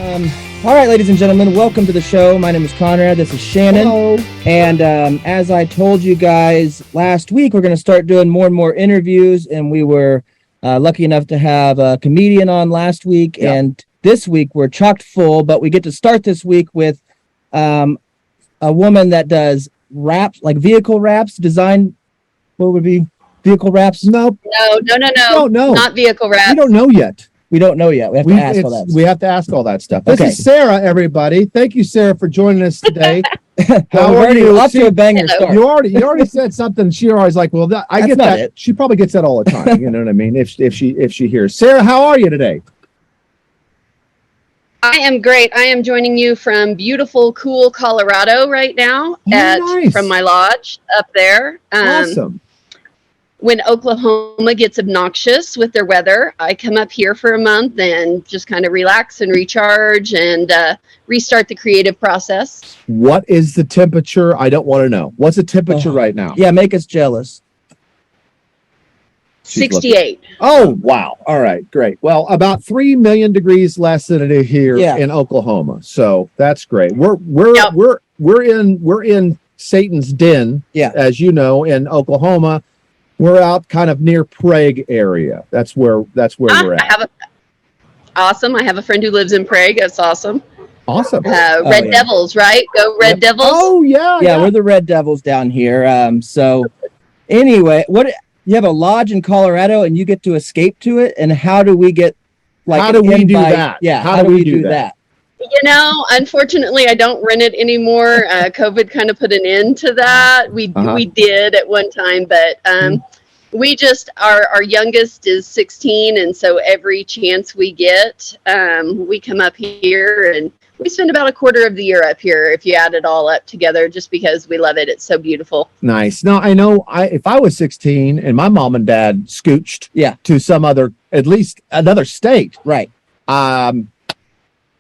All right, ladies and gentlemen, welcome to the show. My name is Conrad. This is Shannon. Hello. And as I told you guys last week, we're going to start doing more and more interviews. And we were lucky enough to have a comedian on last week. Yeah. And this week we're chocked full, but we get to start this week with a woman that does wraps, like vehicle wraps, design. What would be vehicle wraps? Nope. No. Not vehicle wraps. We don't know yet. We don't know yet. We have to ask all that. We have to ask all that stuff. Okay. This is Sarah, everybody. Thank you, Sarah, for joining us today. How are you? Off to a banger start. You already said something. She always like, well, I get that. It. She probably gets that all the time. You know what I mean? If she hears. Sarah, how are you today? I am great. I am joining you from beautiful, cool Colorado right now nice. From my lodge up there. Awesome. When Oklahoma gets obnoxious with their weather, I come up here for a month and just kind of relax and recharge and restart the creative process. What is the temperature? I don't want to know. What's the temperature right now? Yeah, make us jealous. 68. Oh, wow. All right, great. Well, about 3 million degrees less than it is here in Oklahoma. So that's great. We're in Satan's den, as you know, in Oklahoma. We're out kind of near Prague area. That's where we're at. Awesome. I have a friend who lives in Prague. That's awesome. Awesome. Red Devils, right? Go Red Devils. Oh yeah. Yeah, we're the Red Devils down here. So anyway, you have a lodge in Colorado and you get to escape to it, and how do we get how do we do that? Yeah, how do we do that? You know, unfortunately, I don't rent it anymore. COVID kind of put an end to that. We did at one time, but we just, our youngest is 16, and so every chance we get, we come up here, and we spend about a quarter of the year up here if you add it all up together, just because we love it. It's so beautiful. Nice. Now, I know if I was 16 and my mom and dad scooched to some other, at least another state, right?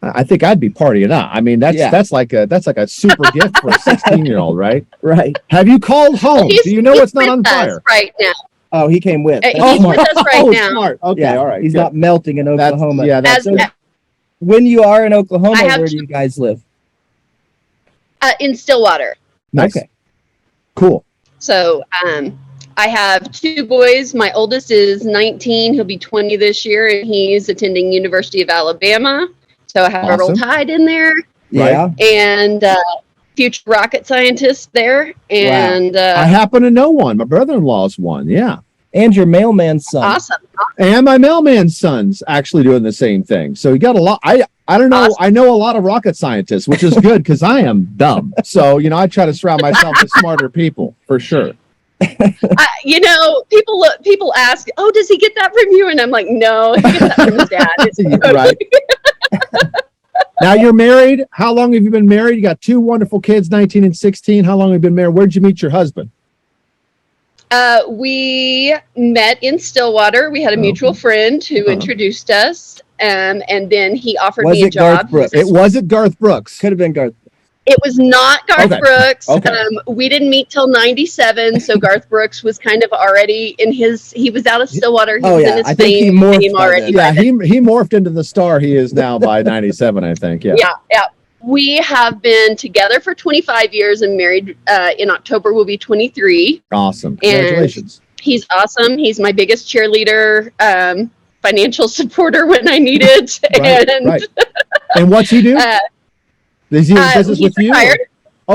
I think I'd be partying up. I mean, that's like a super gift for a 16-year-old, right? Right. Have you called home? Do you know it's not on fire right now? Oh, he came with. He's with us right now. Smart. Okay, all right. He's not melting in Oklahoma. That's when you are in Oklahoma, where do you guys live? In Stillwater. Nice. Okay. Cool. So, I have two boys. My oldest is 19. He'll be 20 this year, and he's attending University of Alabama. So I have a Roll Tide in there. Yeah. And future rocket scientist there. And I happen to know one. My brother-in-law's one. Yeah. And your mailman's son. Awesome. And my mailman's son's actually doing the same thing. So you got a lot. I don't know. Awesome. I know a lot of rocket scientists, which is good because I am dumb. So, I try to surround myself with smarter people for sure. People ask, "Oh, does he get that from you?" And I'm like, "No, he gets that from his dad." Right. Now you're married. How long have you been married? You got two wonderful kids, 19 and 16. How long have you been married? Where'd you meet your husband? We met in Stillwater. We had a mutual friend who introduced us, and then he offered me a job. It wasn't Garth Brooks. Could have been Garth. It was not Garth Brooks. Okay. We didn't meet till 97, so Garth Brooks was kind of already he was out of Stillwater. He was in his fame already. Yeah, he morphed into the star he is now by 97, I think. Yeah. Yeah. We have been together for 25 years and married in October will be 23. Awesome. Congratulations. And he's awesome. He's my biggest cheerleader, financial supporter when I need it. Right. And what's he do? Is he in business with retired. You?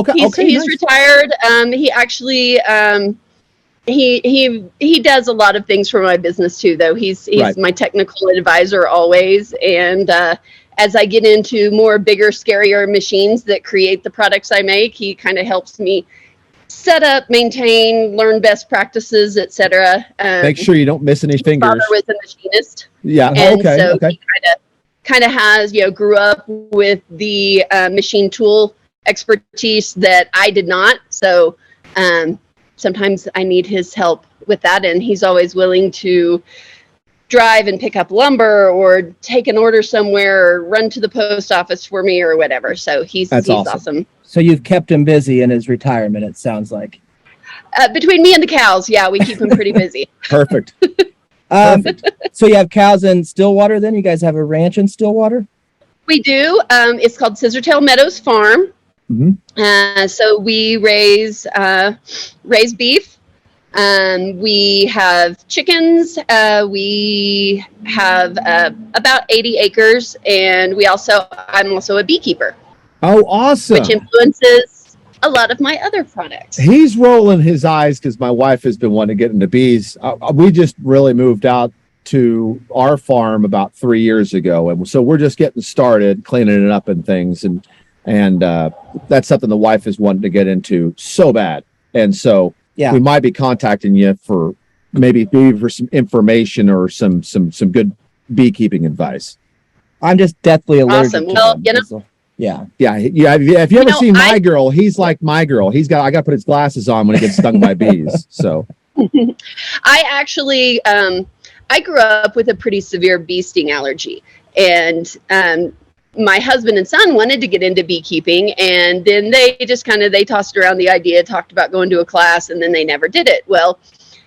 Okay. He's nice. retired. He actually he does a lot of things for my business too, though. He's my technical advisor always. And as I get into more bigger, scarier machines that create the products I make, he kind of helps me set up, maintain, learn best practices, etc. Make sure you don't miss any fingers. His father was a machinist. Yeah. And so he kind of has, grew up with the machine tool expertise that I did not. So sometimes I need his help with that. And he's always willing to drive and pick up lumber or take an order somewhere or run to the post office for me or whatever. So he's awesome. So you've kept him busy in his retirement, it sounds like. Between me and the cows, we keep him pretty busy. Perfect. So you have cows in Stillwater then? You guys have a ranch in Stillwater? We do. It's called Scissortail Meadows Farm. So we raise beef. We have chickens. We have about 80 acres, and I'm also a beekeeper. Oh, awesome! Which influences a lot of my other products. He's rolling his eyes because my wife has been wanting to get into bees. We just really moved out to our farm about 3 years ago, and so we're just getting started cleaning it up and things, and that's something the wife is wanting to get into so bad, and so we might be contacting you for maybe for some information or some good beekeeping advice. I'm just deathly allergic. Awesome. Well, yeah. If you ever see my girl, he's like my girl. I got to put his glasses on when he gets stung by bees. So I actually I grew up with a pretty severe bee sting allergy, and my husband and son wanted to get into beekeeping, and then they tossed around the idea, talked about going to a class, and then they never did it. Well,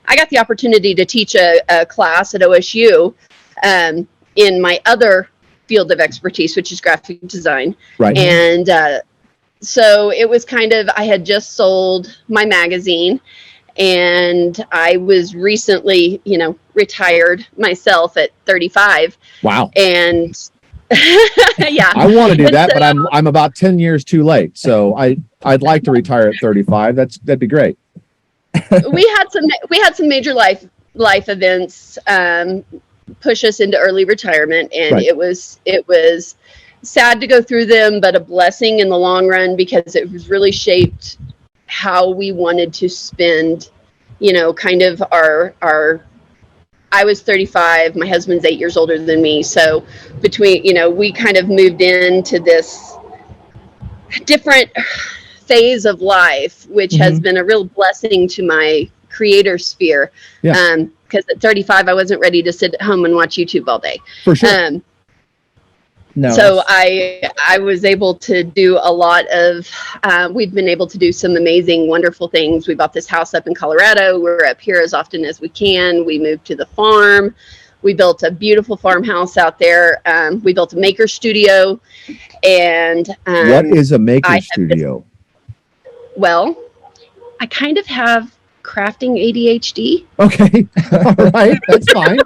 I got the opportunity to teach a class at OSU in my other field of expertise, which is graphic design. Right. And so it was I had just sold my magazine, and I was recently, retired myself at 35. Wow. And yeah, I want to do that, but I'm about 10 years too late. So I'd like to retire at 35. That'd be great. we had some major life events push us into early retirement, and right. it was sad to go through them, but a blessing in the long run, because it was really shaped how we wanted to spend, kind of our I was 35, my husband's 8 years older than me. So between, we kind of moved into this different phase of life, which has been a real blessing to my creator sphere. Yeah. Because at 35, I wasn't ready to sit at home and watch YouTube all day. For sure. No. So I was able to do a lot of, we've been able to do some amazing, wonderful things. We bought this house up in Colorado. We're up here as often as we can. We moved to the farm. We built a beautiful farmhouse out there. We built a maker studio. And what is a maker studio? Well, I kind of have crafting ADHD. Okay. All right. That's fine.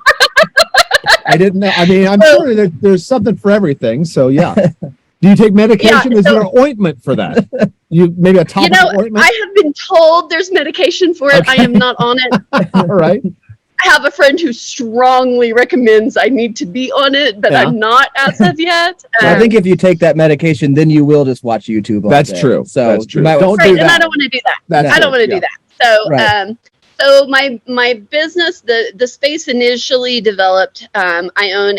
I didn't know. I mean, I'm sure that there's something for everything. So yeah. Do you take medication? Is there an ointment for that? Maybe a topical ointment? I have been told there's medication for it. Okay. I am not on it. All right. I have a friend who strongly recommends I need to be on it, but I'm not as of yet. I think if you take that medication, then you will just watch YouTube all That's day. true. So that's true. Don't do that. And I don't want to do that. I don't want to do that. So, right. So my business, the space initially developed, I own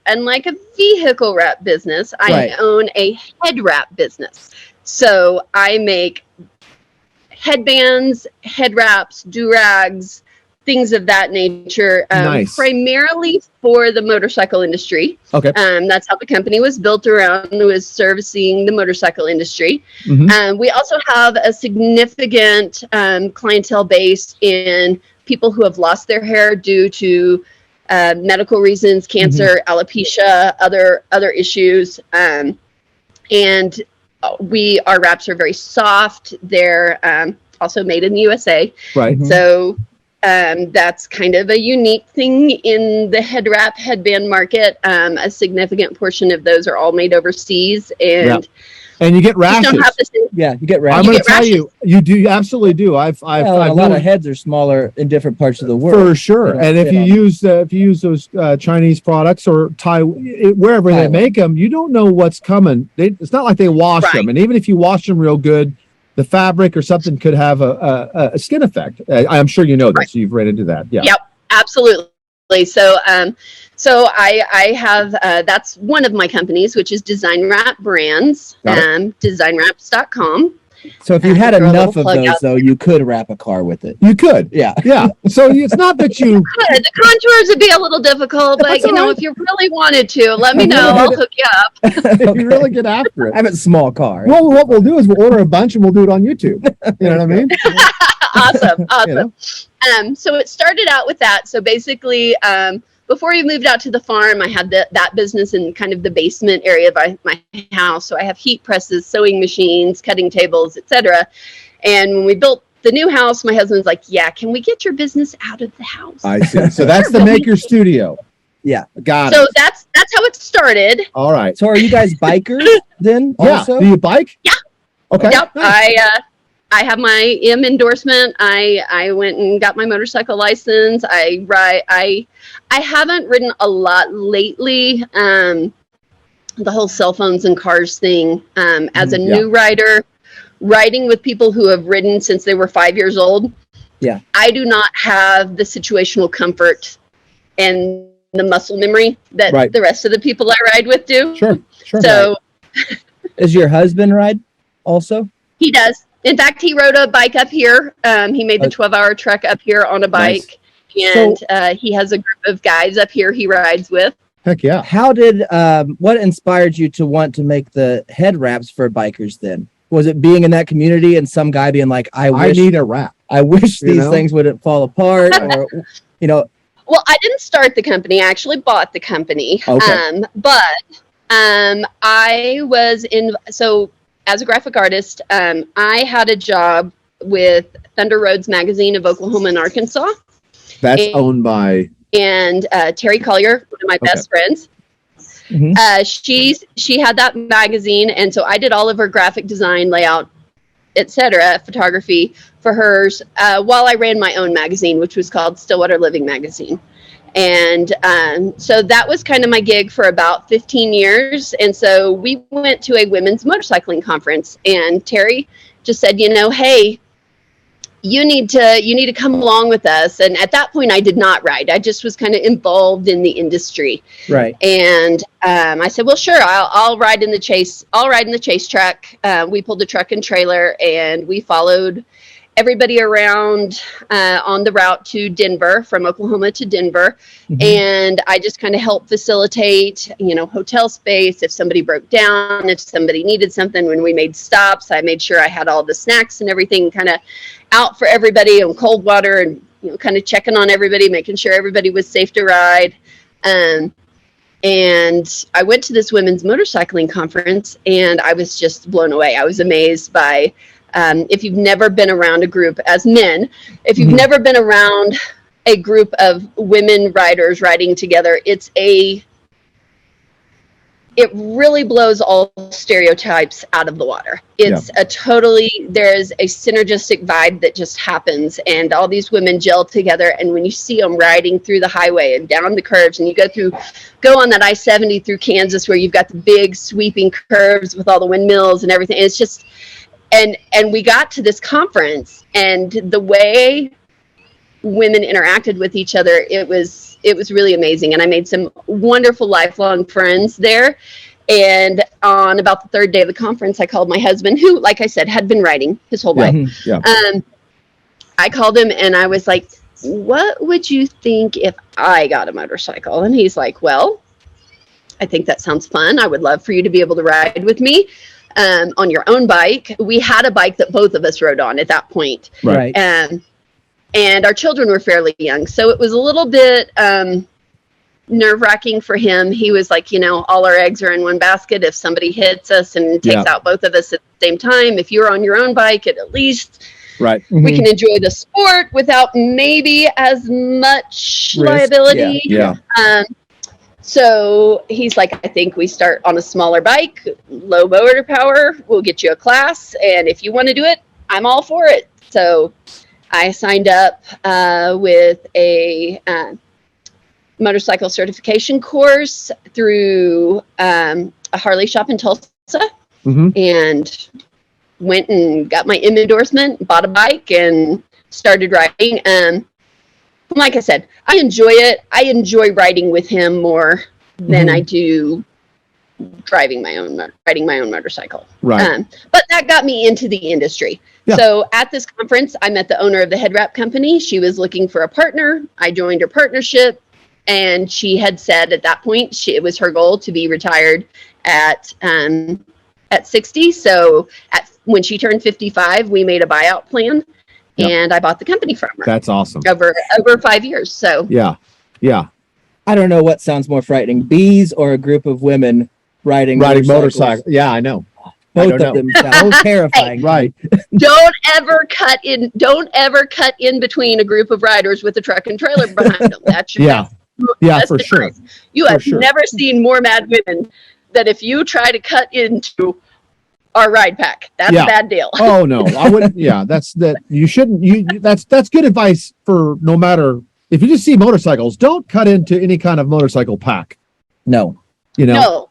unlike a vehicle wrap business, I own a head wrap business. So I make headbands, head wraps, do-rags, things of that nature, nice. Primarily for the motorcycle industry. Okay. That's how the company was built around, was servicing the motorcycle industry. Mm-hmm. We also have a significant clientele base in people who have lost their hair due to medical reasons, cancer, alopecia, other issues. And our wraps are very soft. They're also made in the USA. Right. So that's kind of a unique thing in the head wrap headband market. A significant portion of those are all made overseas, and you get rashes. You get rashes. I'm going to tell you, you absolutely do. I've a lot of heads are smaller in different parts of the world. For sure. And if you use those Chinese products or wherever they make them, you don't know what's coming. It's not like they wash them, and even if you wash them real good, the fabric or something could have a skin effect. I'm sure you know this. So you've ran into that. Yeah. Yep, absolutely. So, I have, that's one of my companies, which is Design Wrap Brands, designwraps.com. So if you had enough of those, though, you could wrap a car with it. You could. Yeah. Yeah. So it's not that you... The contours would be a little difficult, but, if you really wanted to, let me know. I'll hook you up. If you really get after it. I have a small car. Well, what we'll do is we'll order a bunch and we'll do it on YouTube. You know what I mean? Awesome. So it started out with that. So basically, before we moved out to the farm, I had that business in kind of the basement area of my house. So I have heat presses, sewing machines, cutting tables, etc. And when we built the new house, my husband's like, yeah, can we get your business out of the house? I see. So that's the Maker Studio. Yeah. Got it. So that's how it started. All right. So are you guys bikers then also? Do you bike? Yeah. Okay. Yep. Nice. I have my M endorsement. I went and got my motorcycle license. I haven't ridden a lot lately. The whole cell phones and cars thing. As a new rider, riding with people who have ridden since they were 5 years old. Yeah. I do not have the situational comfort and the muscle memory that the rest of the people I ride with do. Sure. So Does your husband ride also? he does. In fact, he rode a bike up here. He made the 12-hour trek up here on a bike. Nice. And he has a group of guys up here he rides with. Heck yeah. How did, what inspired you to want to make the head wraps for bikers then? Was it being in that community and some guy being like, I need a wrap. I wish these things wouldn't fall apart or, Well, I didn't start the company. I actually bought the company. Okay. I was so as a graphic artist, I had a job with Thunder Roads Magazine of Oklahoma and Arkansas. That's owned by? And Terry Collier, one of my best friends. Mm-hmm. She had that magazine, and so I did all of her graphic design, layout, etc., photography for hers while I ran my own magazine, which was called Stillwater Living Magazine. And so that was kind of my gig for about 15 years. And so we went to a women's motorcycling conference, and Terry just said, hey, you need to come along with us. And at that point I did not ride. I just was kind of involved in the industry. Right. And I said, well, sure, I'll ride in the chase. I'll ride in the chase truck. We pulled the truck and trailer, and we followed everybody around on the route to Denver, from Oklahoma to Denver. Mm-hmm. And I just kind of helped facilitate, hotel space. If somebody broke down, if somebody needed something, when we made stops, I made sure I had all the snacks and everything kind of out for everybody, and cold water, and, kind of checking on everybody, making sure everybody was safe to ride. And I went to this women's motorcycling conference, and I was just blown away. I was amazed by, if you've never been around a group as men, if you've never been around a group of women riders riding together, it really blows all stereotypes out of the water. It's there's a synergistic vibe that just happens, and all these women gel together. And when you see them riding through the highway and down the curves, and you go on that I-70 through Kansas, where you've got the big sweeping curves with all the windmills and everything, it's just, and we got to this conference, and the way women interacted with each other, it was really amazing. And I made some wonderful lifelong friends there. And on about the third day of the conference, I called my husband, who, like I said, had been riding his whole life. Yeah. I called him, and I was like, what would you think if I got a motorcycle? And he's like, well, I think that sounds fun. I would love for you to be able to ride with me on your own bike. We had a bike that both of us rode on at that point. Right. And our children were fairly young. So it was a little bit nerve-wracking for him. He was like, all our eggs are in one basket. If somebody hits us and takes out both of us at the same time, if you're on your own bike, at least we can enjoy the sport without maybe as much liability. Yeah. So he's like, I think we start on a smaller bike, low motor power. We'll get you a class. And if you want to do it, I'm all for it. So I signed up with a motorcycle certification course through a Harley shop in Tulsa, and went and got my M endorsement, bought a bike, and started riding. Like I said, I enjoy it. I enjoy riding with him more than I do riding my own motorcycle. Right. But that got me into the industry. Yeah. So at this conference, I met the owner of the head wrap company. She was looking for a partner. I joined her partnership, and she had said at that point it was her goal to be retired at 60. So when she turned 55, we made a buyout plan, and I bought the company from her. That's awesome. Over 5 years. So yeah. I don't know what sounds more frightening, bees or a group of women riding motorcycles. Yeah, I know. Both of them sound terrifying. Right. Don't ever cut in between a group of riders with a truck and trailer behind them. That's your yeah, for sure. You have never seen more mad women than if you try to cut into our ride pack. That's a bad deal. Oh no, I wouldn't. Yeah, that's good advice for no matter if you just see motorcycles, don't cut into any kind of motorcycle pack. No. No.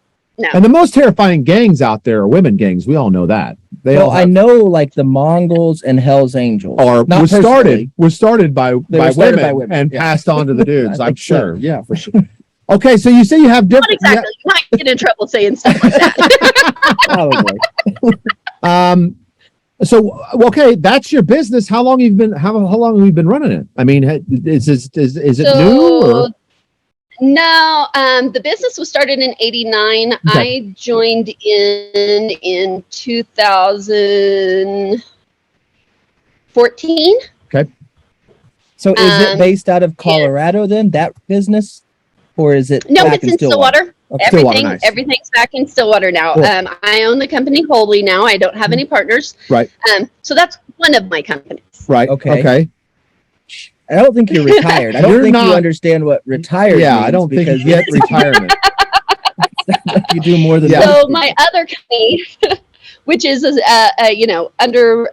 And the most terrifying gangs out there are women gangs. We all know that. I know like the Mongols and Hell's Angels was started by women and passed on to the dudes. I'm sure. So. Yeah, for sure. Okay, so you say you have different. Not exactly. You might get in trouble saying stuff like that. Probably. So okay, that's your business. How long have you been running it? I mean, is it new or? No, the business was started in '89. Okay. I joined in 2014. Okay. So is it based out of Colorado then, that business? Or is it No, it's in Stillwater. Okay. Everything's back in Stillwater now. Cool. I own the company wholly now. I don't have any partners. Right. So that's one of my companies. Right. Okay. I don't think you're retired. I don't think you understand what retired means. I don't think you get retirement. You do more than So my other company, which is under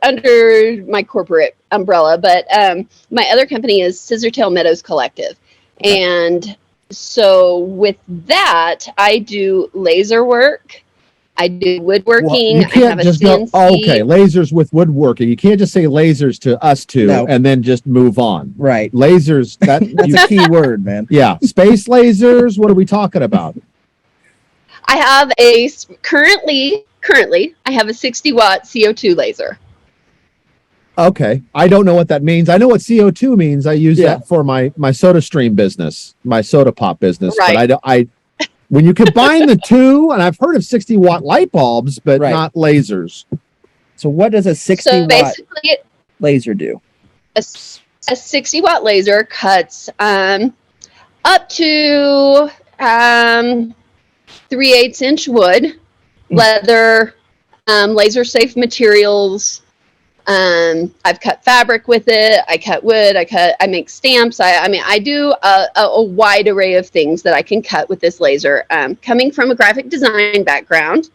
my corporate umbrella, but my other company is Scissortail Meadows Collective. Okay. And so with that, I do laser work. I do woodworking. You can't just go, okay, lasers with woodworking. You can't just say lasers to us two and then just move on. Right. Lasers, that's a key word, man. Yeah. Space lasers, what are we talking about? I have currently, I have a 60 watt CO2 laser. Okay. I don't know what that means. I know what CO2 means. I use that for my soda stream business, my soda pop business. Right. But when you combine the two, and I've heard of 60 watt light bulbs, but not lasers. So what does a 60 watt laser do? A 60 watt laser cuts up to 3/8 inch wood, leather, laser safe materials. I've cut fabric with it. I cut wood. I make stamps. I do a wide array of things that I can cut with this laser. Coming from a graphic design background,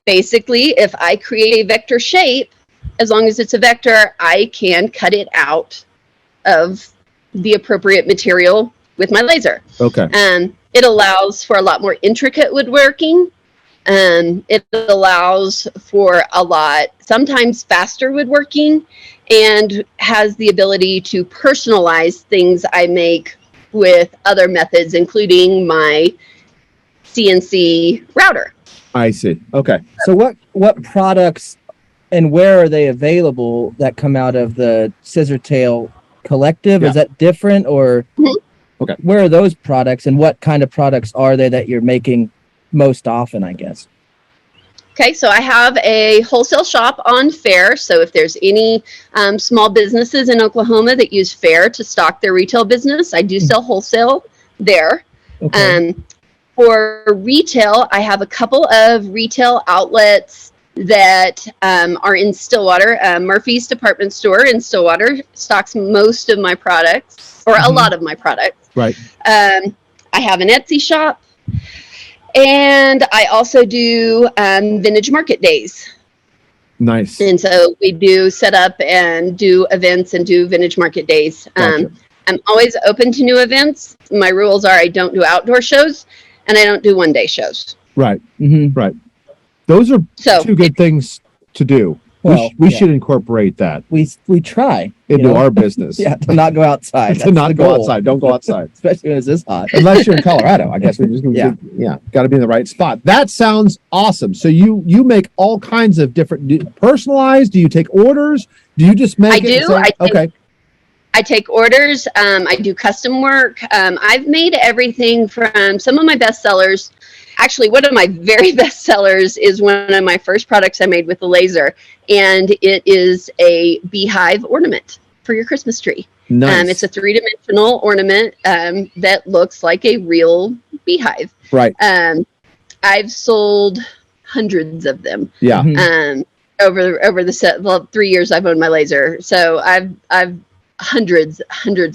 basically, if I create a vector shape, as long as it's a vector, I can cut it out of the appropriate material with my laser. Okay. It allows for a lot more intricate woodworking. It allows for sometimes faster woodworking, and has the ability to personalize things I make with other methods, including my CNC router. I see. Okay. So what products and where are they available that come out of the Scissortail Collective? Yeah. Is that different or? Mm-hmm. Okay. Where are those products and what kind of products are they that you're making most often, I guess? Okay, so I have a wholesale shop on Fair. So if there's any small businesses in Oklahoma that use Fair to stock their retail business, I do sell wholesale there. Okay. For retail, I have a couple of retail outlets that are in Stillwater. Murphy's Department Store in Stillwater stocks most of my products, or a lot of my products. Right. I have an Etsy shop. And I also do vintage market days. Nice. And so we do set up and do events and do vintage market days. Gotcha. I'm always open to new events. My rules are I don't do outdoor shows and I don't do one-day shows. Right. Mm-hmm. Right. Those are two good things to do. Well, we should incorporate that. We try into our business. Yeah, to not go outside. To not go outside. Don't go outside. Especially when it's this hot. Unless you're in Colorado. I guess we're just going to got to be in the right spot. That sounds awesome. So you make all kinds of different personalized. Do you take orders? Do you just make I take orders. I do custom work. I've made everything from some of my best sellers. Actually, one of my very best sellers is one of my first products I made with the laser, and it is a beehive ornament for your Christmas tree. Nice. It's a 3-dimensional ornament that looks like a real beehive. Right. I've sold hundreds of them. Yeah. Over the 3 years I've owned my laser. So I've hundreds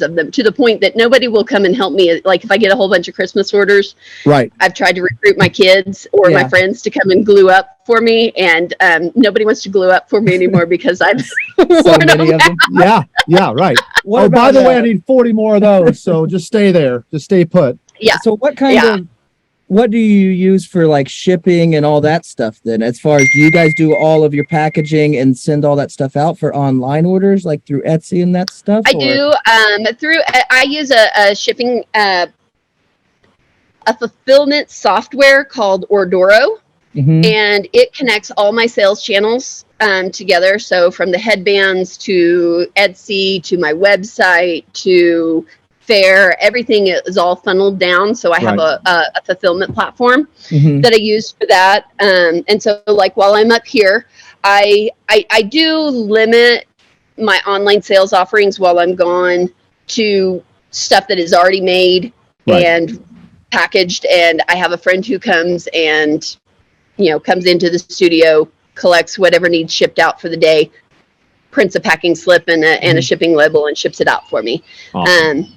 of them, to the point that nobody will come and help me. Like if I get a whole bunch of Christmas orders, right, I've tried to recruit my kids or my friends to come and glue up for me, and nobody wants to glue up for me anymore because I've so many of them. Yeah, right. Oh, by the way, I need 40 more of those, so just stay there, just stay put. Yeah. So what do you use for like shipping and all that stuff then? As far as, do you guys do all of your packaging and send all that stuff out for online orders, like through Etsy and that stuff? I do. I use a shipping, a fulfillment software called Ordoro, and it connects all my sales channels together. So from the headbands to Etsy to my website to Fair, everything is all funneled down. So I have a fulfillment platform that I use for that. And so like while I'm up here, I do limit my online sales offerings while I'm gone to stuff that is already made and packaged. And I have a friend who comes and, comes into the studio, collects whatever needs shipped out for the day, prints a packing slip and a shipping label and ships it out for me. Awesome.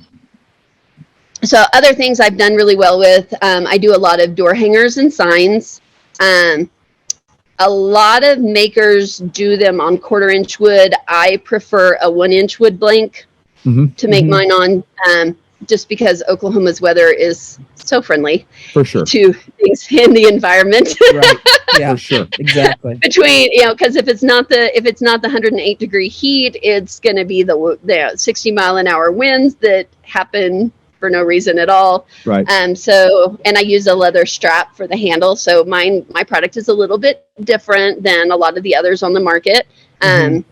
So other things I've done really well with, I do a lot of door hangers and signs. A lot of makers do them on 1/4-inch wood. I prefer a 1-inch wood blank to make mine on, just because Oklahoma's weather is so friendly for sure to things in the environment. Right. Yeah, for sure. Exactly. Between, because if it's not the 108-degree heat, it's going to be the 60-mile-an-hour winds that happen for no reason at all. Right. So, and I use a leather strap for the handle. So my product is a little bit different than a lot of the others on the market. I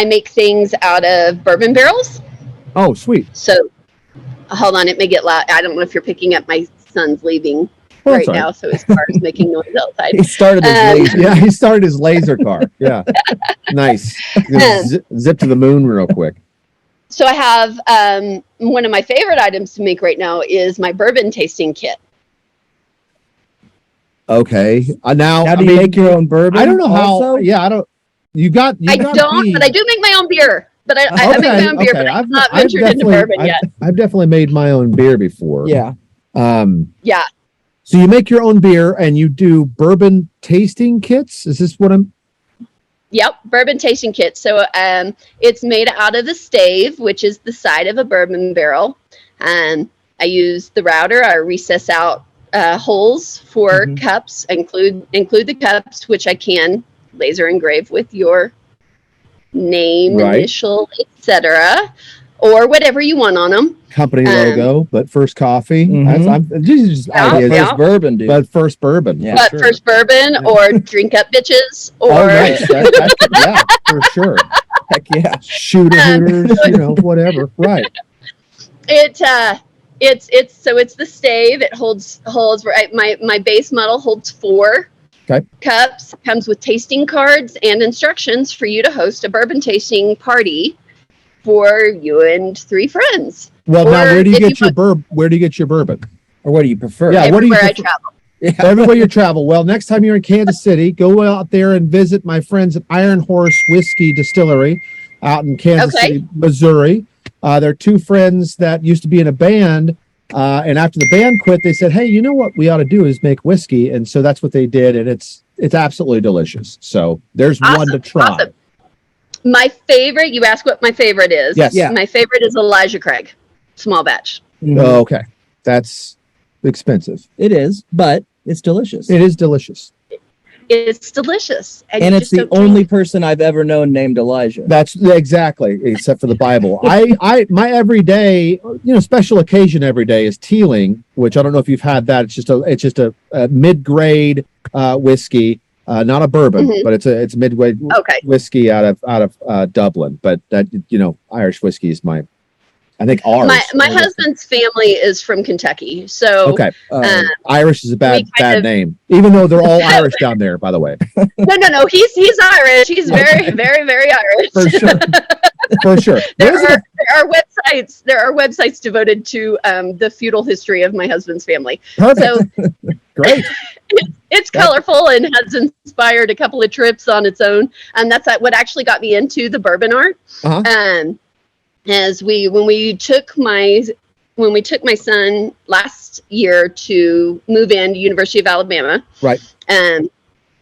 make things out of bourbon barrels. Oh, sweet. So hold on, it may get loud. I don't know if you're picking up, my son's leaving right now. So his car is making noise outside. He started his laser. Yeah, he started his laser car. Yeah. Nice. Zip to the moon real quick. So I have one of my favorite items to make right now is my bourbon tasting kit. Okay. Now do you make your own bourbon? I don't know how. Also? Yeah, I don't. I don't, but I do make my own beer. But I make my own beer, but I've not ventured into bourbon yet. I've definitely made my own beer before. Yeah. Yeah. So you make your own beer and you do bourbon tasting kits? Is this what I'm? Yep, bourbon tasting kit. So it's made out of a stave, which is the side of a bourbon barrel. I use the router. I recess out holes for cups, include the cups, which I can laser engrave with your name, initial, etc., or whatever you want on them. Company logo, but first coffee. These are just ideas. First bourbon, dude. But first bourbon. Yeah, but first bourbon, or drink up bitches, or nice. Yeah, for sure. Heck yeah. Shooter hooters, whatever. Right. It's the stave. It holds right. My base model holds 4 cups. Comes with tasting cards and instructions for you to host a bourbon tasting party for you and 3 friends. Well, now where do you get your bourbon? Or what do you prefer? Yeah, everywhere I travel. Yeah. Everywhere you travel. Well, next time you're in Kansas City, go out there and visit my friends at Iron Horse Whiskey Distillery out in Kansas City, Missouri. They're 2 friends that used to be in a band. And after the band quit, they said, hey, you know what we ought to do is make whiskey. And so that's what they did. And it's absolutely delicious. So there's one to try. Awesome. My favorite, you ask what my favorite is. Yes. Yeah. My favorite is Elijah Craig, small batch. Oh, okay. That's expensive. It is, but it's delicious. It is delicious. It's delicious. And it's the only person I've ever known named Elijah. That's exactly, except for the Bible. My everyday, special occasion every day is Teeling, which I don't know if you've had that. It's just a mid-grade whiskey, not a bourbon, but it's mid-grade whiskey out of Dublin. But that, Irish whiskey is my I think ours. My husband's family is from Kentucky, so okay. Irish is a bad name, even though they're all Irish down there. By the way, no. He's Irish. He's very, very, very Irish. For sure. For sure. There are websites devoted to the feudal history of my husband's family. Perfect. So great. It's colorful and has inspired a couple of trips on its own, and that's what actually got me into the bourbon art. As when we took my son last year to move in to University of Alabama, right?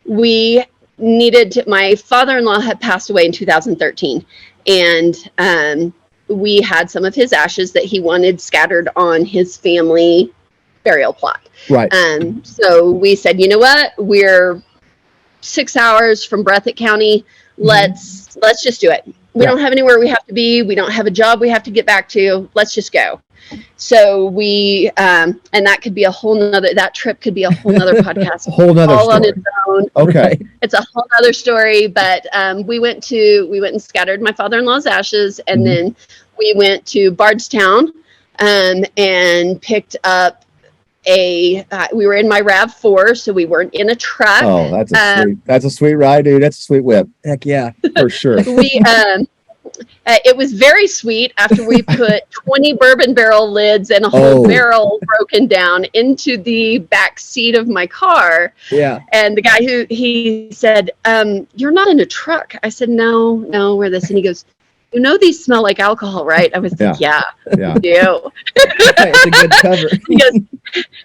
We needed my father-in-law had passed away in 2013, and we had some of his ashes that he wanted scattered on his family burial plot. Right. So we said, you know what? We're 6 hours from Breathitt County. Let's just do it. We don't have anywhere we have to be. We don't have a job we have to get back to. Let's just go. So we, and that could be that trip could be a whole nother podcast. A whole nother all story. On its own. Okay. It's a whole other story, but we went and scattered my father-in-law's ashes, and then we went to Bardstown and picked up we were in my RAV4, so we weren't in a truck. Oh, that's a sweet ride, dude. That's a sweet whip. Heck yeah. For sure. It was very sweet after we put 20 bourbon barrel lids and a whole barrel broken down into the back seat of my car. Yeah. And the guy he said, you're not in a truck. I said, no, we're this. And he goes, you know, these smell like alcohol, right? I was like, yeah. You do. It's a good cover. He goes,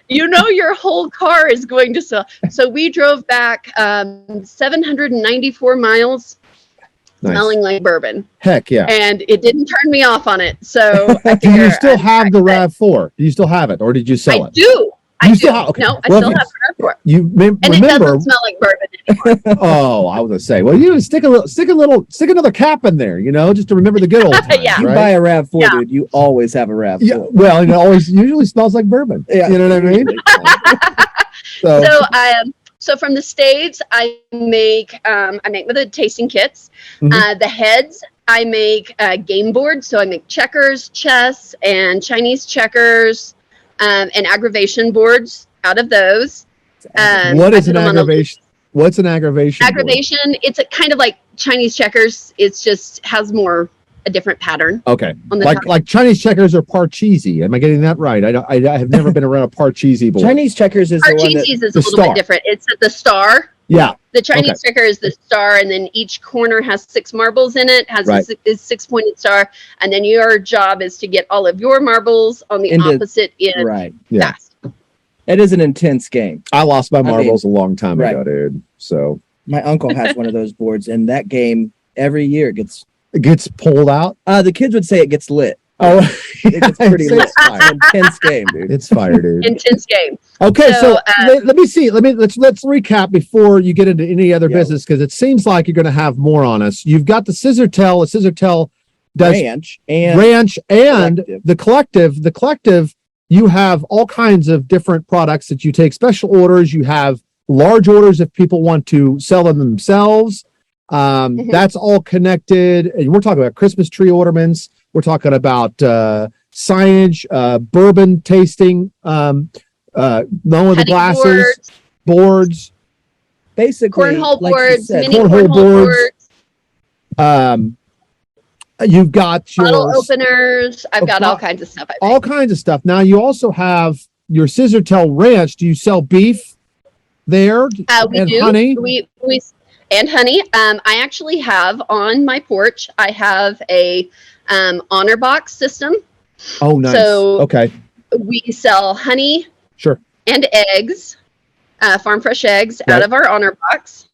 you know, your whole car is going to smell. So we drove back 794 miles. Nice. Smelling like bourbon. Heck yeah. And it didn't turn me off on it. So do you still have the RAV4? Do you still have it, or did you sell it? I do. I still have, okay. No, I still have the RAV4. And it doesn't smell like bourbon anymore. Oh, I was gonna say, well, you stick another cap in there, you know, just to remember the good old times. Yeah. You buy a RAV4, dude, you always have a RAV4. Yeah, well, it usually smells like bourbon. Yeah. You know what I mean? So from the States, I make with the tasting kits. The heads, I make game boards. So I make checkers, chess, and Chinese checkers, and aggravation boards out of those. What is an aggravation? What's an aggravation? Aggravation, it's a kind of like Chinese checkers. It's just has a different pattern. Okay. Like Chinese checkers are Parcheesi. Am I getting that right? I have never been around a Parcheesi board. Chinese checkers is Parcheesi is a little bit different. It's the star. Yeah. The Chinese checker is the star, and then each corner has 6 marbles in it, has a 6-pointed star, and then your job is to get all of your marbles on the opposite end. Right. Yeah. Fast. It is an intense game. I lost my marbles a long time ago, dude. So my uncle has one of those boards, and that game every year it gets pulled out. The kids would say it gets lit. Oh, it gets pretty lit. It's an intense game, dude. It's fire, dude. Intense game. Okay, so let me see. Let's recap before you get into any other business, because it seems like you're going to have more on us. You've got the Scissortail. The Scissortail does ranch and the collective. The collective, you have all kinds of different products that you take special orders. You have large orders if people want to sell them themselves. That's all connected. And we're talking about Christmas tree ornaments. We're talking about signage, bourbon tasting, the glasses, boards, basically cornhole boards, mini cornhole boards. You've got your bottle openers. I've got all kinds of stuff. All kinds of stuff. Now you also have your Scissortail Ranch. Do you sell beef there? We do. Honey? And honey. I actually have on my porch. I have a honor box system. Oh, nice. So okay, we sell honey, and eggs, farm fresh eggs out of our honor box,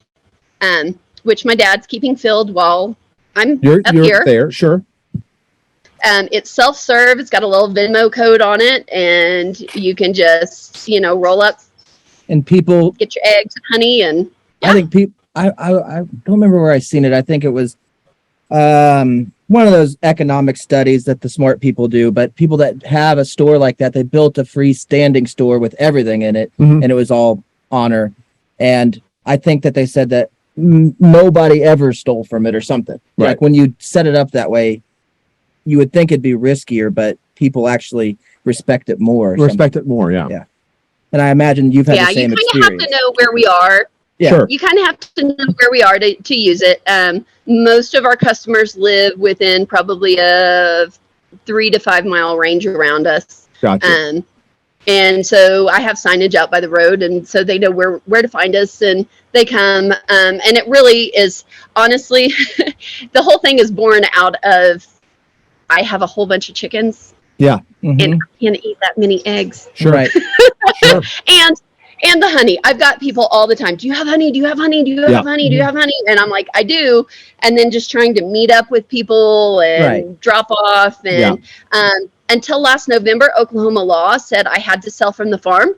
which my dad's keeping filled while I'm up here. There, sure. It's self-serve. It's got a little Venmo code on it, and you can just roll up and people get your eggs and honey. And I think people. I don't remember where I seen it. I think it was one of those economic studies that the smart people do, but people that have a store like that, they built a freestanding store with everything in it, and it was all honor. And I think that they said that nobody ever stole from it or something. Right. Like when you set it up that way, you would think it'd be riskier, but people actually respect it more. Yeah. Yeah. And I imagine you've had the same experience. You kind of have to know where we are. Yeah. Sure. You kind of have to know where we are to use it. Most of our customers live within probably a 3 to 5 mile range around us. Gotcha. And so I have signage out by the road, and so they know where to find us, and they come. And it really is, honestly, the whole thing is born out of, I have a whole bunch of chickens. Yeah. Mm-hmm. And I can't eat that many eggs. Sure. Right. Sure. And the honey. I've got people all the time. Do you have honey? Do you have honey? Do you have honey? Do you have honey? And I'm like, I do. And then just trying to meet up with people and drop off. And until last November, Oklahoma law said I had to sell from the farm.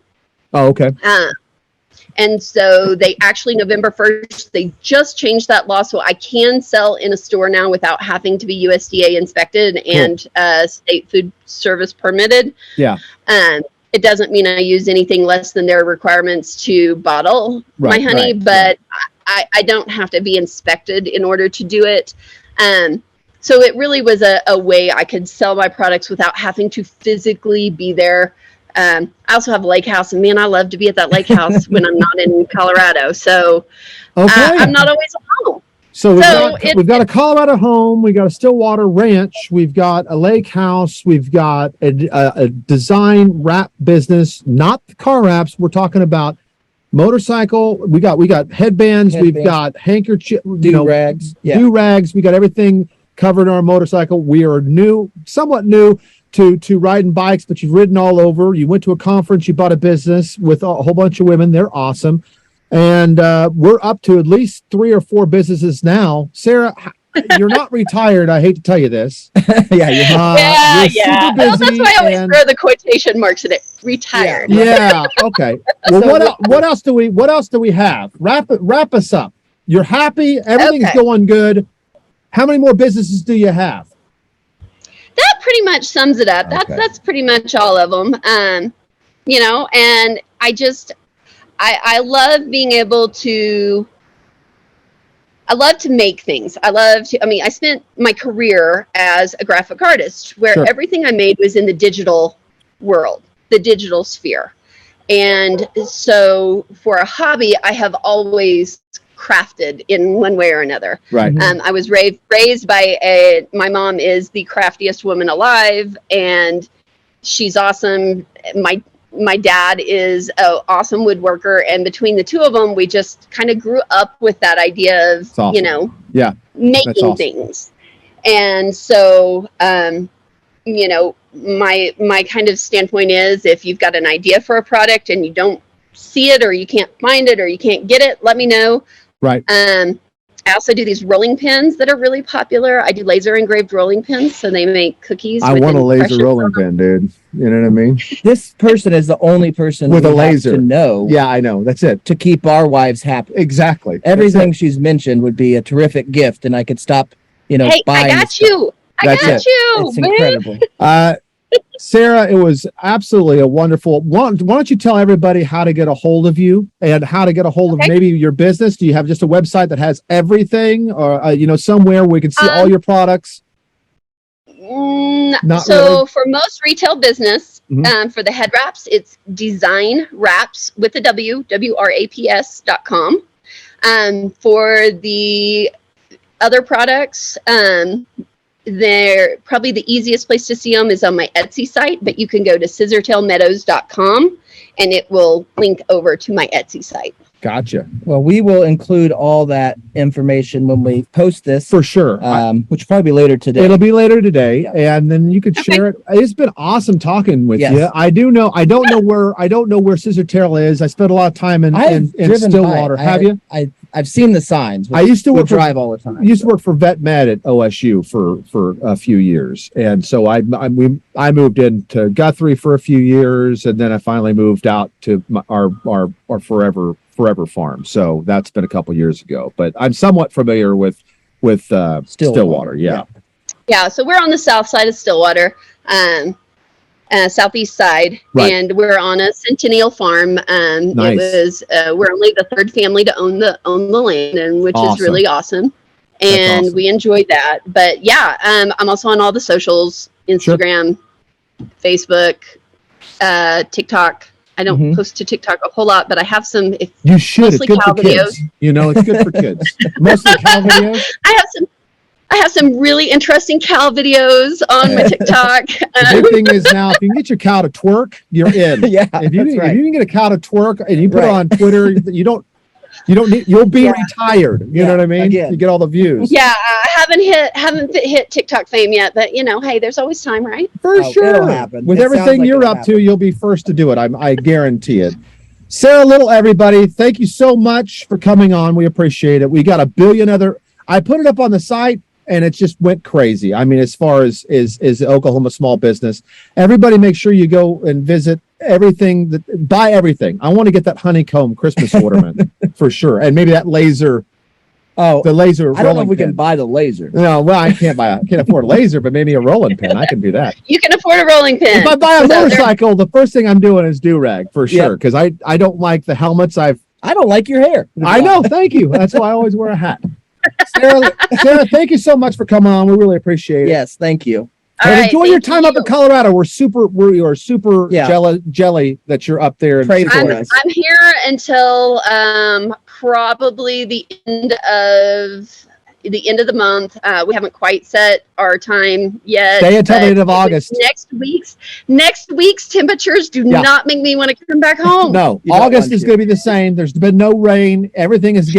Oh, okay. And so they actually, November 1st, they just changed that law. So I can sell in a store now without having to be USDA inspected and state food service permitted. Yeah. It doesn't mean I use anything less than their requirements to bottle my honey, but I don't have to be inspected in order to do it. So it really was a way I could sell my products without having to physically be there. I also have a lake house, and man, I love to be at that lake house when I'm not in Colorado. So I'm not always at home. So we've got a Colorado home, we've got a Stillwater ranch, we've got a lake house, we've got a design wrap business, not the car wraps. We're talking about motorcycle. We got headbands, we've got handkerchief, rags, do rags. We got everything covered on our motorcycle. We are somewhat new to riding bikes, but you've ridden all over. You went to a conference, you bought a business with a whole bunch of women. They're awesome. And we're up to at least 3 or 4 businesses now. Sarah, you're not retired. I hate to tell you this. You're super busy. Well, that's why I always throw the quotation marks in it. Retired. Yeah. Okay. Well, what else do we have? Wrap us up. You're happy. Everything's going good. How many more businesses do you have? That pretty much sums it up. That's pretty much all of them. And I love being able to, I love to make things. I spent my career as a graphic artist where everything I made was in the digital world, the digital sphere. And so for a hobby, I have always crafted in one way or another. Right. I was raised by my mom is the craftiest woman alive, and she's awesome. My dad is an awesome woodworker, and between the two of them, we just kind of grew up with that idea of, making things. And so, my kind of standpoint is, if you've got an idea for a product and you don't see it, or you can't find it, or you can't get it, let me know. Right. I also do these rolling pins that are really popular. I do laser engraved rolling pins, so they make cookies. I want a laser rolling pin, dude. You know what I mean? This person is the only person with a laser to know. Yeah, I know. That's it. To keep our wives happy. Exactly. Everything she's mentioned would be a terrific gift, and I could stop, hey, buying. I got you. It's incredible. Sarah, it was absolutely a wonderful. Why don't you tell everybody how to get a hold of you and how to get a hold of maybe your business? Do you have just a website that has everything, or somewhere where we can see all your products? For most retail business, for the head wraps, it's Design Wraps with a WRAPS.com. For the other products, they're probably the easiest place to see them is on my Etsy site, but you can go to scissortailmeadows.com and it will link over to my Etsy site. Gotcha. Well, we will include all that information when we post this. For sure. Which will probably be later today. It'll be later today, and then you could share it. It's been awesome talking with you. I don't know where Scissor Tail is. I spent a lot of time in Stillwater. Have you? I've seen the signs. I used to drive all the time. I used to work for Vet Med at OSU for a few years, and so I moved into Guthrie for a few years, and then I finally moved out to our forever farm. So that's been a couple years ago, but I'm somewhat familiar with Stillwater. Yeah. So we're on the south side of Stillwater, southeast side, and we're on a Centennial farm. Nice. It was we're only the third family to own the land, and which is really awesome. and awesome. we enjoy that. But yeah, I'm also on all the socials, Instagram, Facebook, TikTok. I don't post to TikTok a whole lot, but I have some. You should. It's good for videos. kids. You know, it's good for kids. Mostly cow videos. I have some really interesting cow videos on my TikTok. The big thing is now, if you can get your cow to twerk, you're in. If you can get a cow to twerk and you put it on Twitter, you'll be retired. You know what I mean? Again. You get all the views. Yeah, I haven't hit TikTok fame yet, but hey, there's always time, right? For sure. It'll happen. With everything you're up to, you'll be first to do it. I guarantee it. Sarah Little, everybody, thank you so much for coming on. We appreciate it. We got a billion other. I put it up on the site. And it just went crazy. I mean, as far as Oklahoma small business, everybody make sure you go and visit everything, buy everything. I want to get that honeycomb Christmas ornament for sure. And maybe that laser. Oh, the laser. I don't know if we can buy the laser. No, well, I can't afford a laser, but maybe a rolling pin. I can do that. You can afford a rolling pin. If I buy a motorcycle, the first thing I'm doing is do-rag for sure. Because I don't like the helmets. I don't like your hair. I know. Thank you. That's why I always wear a hat. Sarah, thank you so much for coming on. We really appreciate it. Yes, thank you. And enjoy your time up in Colorado. We are super jelly that you're up there. I'm here until probably the end of the month. We haven't quite set our time yet. Stay until the end of August. Next week's temperatures do not make me want to come back home. No, August is going to be the same. There's been no rain. Everything is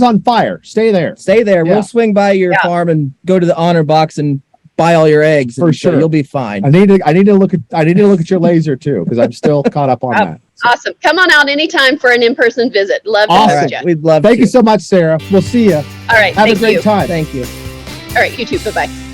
on fire. Stay there. Yeah. We'll swing by your farm and go to the honor box and buy all your eggs. For sure, so you'll be fine. I need to look at your laser too, because I'm still caught up on that. So. Awesome. Come on out anytime for an in-person visit. Love to host you. We'd love Thank you so much, Sarah. We'll see you. All right. Have a great time. Thank you. All right. You too. Bye-bye.